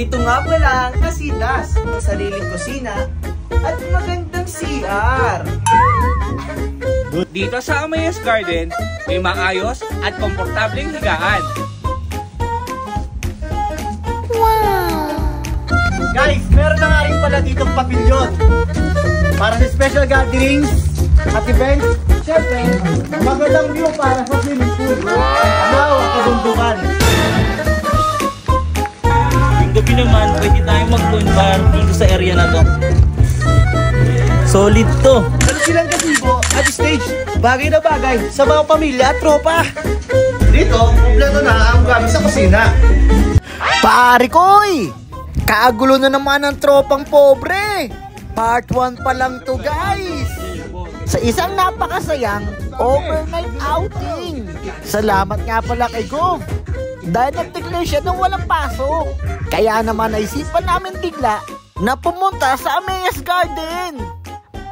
Ito nga pala ang Casitas, sariling kusina at magandang CR. Dito sa Amayas Garden, may maayos at komportableng higaan. Guys, meron na nga rin pala ditong papilyon para sa special gatherings at events. Siyempre, magandang view para sa swimming pool. Wow, kabundukan. Yung gabi naman, pwede tayong mag-phone bar dito sa area na to. Solid to. Ano silang gazebo at stage? Bagay na bagay sa mga pamilya at tropa. Dito, kompleto na ang gamit sa kusina. Pare koy! Kagulo na naman ang tropang pobre! Part 1 pa lang to, guys! Sa isang napakasayang overnight outing. Salamat nga pala kay Gov dahil nag-declare siya nang walang pasok. Kaya naman naisipan namin bigla na pumunta sa Amayas Garden.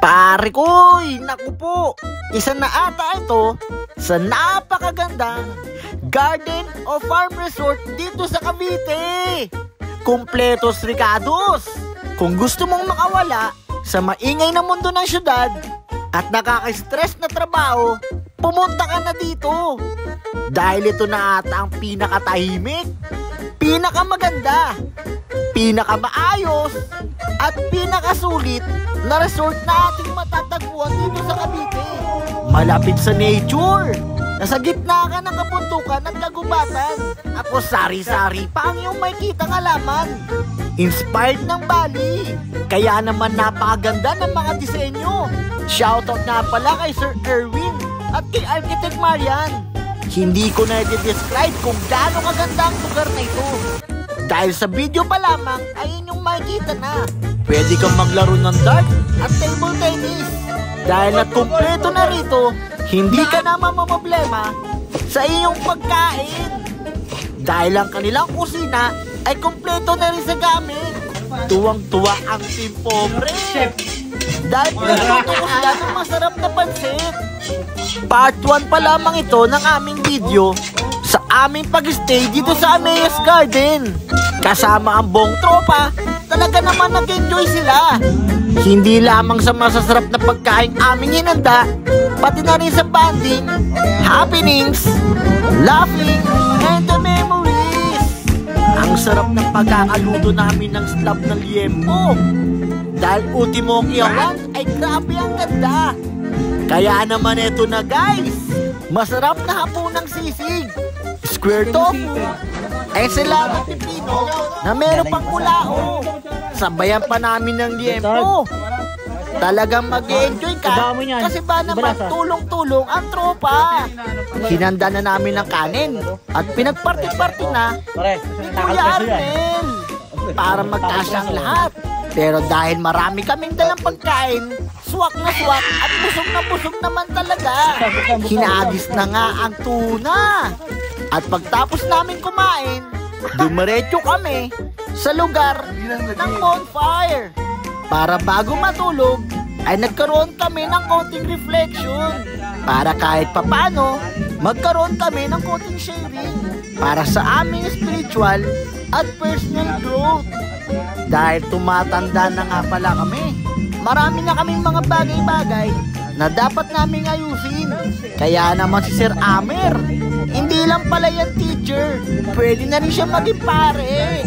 Pare koy! Naku po! Isa na ata ito sa napakagandang garden o farm resort dito sa Cavite. Kumpletos ricados. Kung gusto mong makawala sa maingay na mundo ng syudad at nakaka-stress na trabaho, pumunta ka na dito. Dahil ito na ata ang pinakatahimik, pinakamaganda, pinakamaayos, at pinakasulit na resort na ating matatagpuan dito sa Cavite. Malapit sa nature, nasa gitna ka ng kabundukan at kagubatan. Ako sari-sari pa ang iyong makikita ng halaman. Inspired ng Bali. Kaya naman napakaganda ng mga disenyo. Shoutout nga pala kay Sir Erwin at kay Architect Marian. Hindi ko na i-describe kung gaano kaganda ang lugar na ito. Dahil sa video pa lamang ay inyong makikita na. Pwede kang maglaro ng dart at table tennis. Dahil at kumpleto na rito, hindi ka na mamamoblema sa iyong pagkain. Dahil ang kanilang kusina ay kumpleto na rin sa gamit. Tuwang-tuwa ang team pobre. Dahil pinagluto ko sila ng masarap na pansit. Part 1 pa lamang ito ng aming video sa aming pag-stay dito sa Amayas Garden. Kasama ang buong tropa, talaga naman nag-enjoy sila. Hindi lamang sa masasarap na pagkain aming hinanda, pati na rin sa bonding, happenings, laughing, and the memories. Ang sarap ng pagkakaluto namin ng slab ng liempo. Dahil ultimo ang iyawan ay grabe ang ganda. Kaya naman eto na guys, masarap na hapunang sisig, square tofu, ensalada pipino na meron pang kulao. Sabayan pa namin ng liempo. Talagang mag-enjoy ka kasi ba naman tulong-tulong ang tropa. Hinanda na namin ng kanin at pinagparty-party na ni Kuya Arnel para magkasya ang lahat. Pero dahil marami kaming dalang pagkain, swak na swak at busog naman talaga. Hinagis na nga ang tuna. At pagtapos namin kumain, dumiretso kami sa lugar ng bonfire. Para bago matulog, ay nagkaroon kami ng konting reflection. Para kahit papano, magkaroon kami ng konting sharing. Para sa aming spiritual at personal growth. Dahil tumatanda na nga pala kami, marami na kaming mga bagay-bagay na dapat naming ayusin. Kaya naman si Sir Amer, hindi lang pala yan teacher, pwede na rin siya maging pare.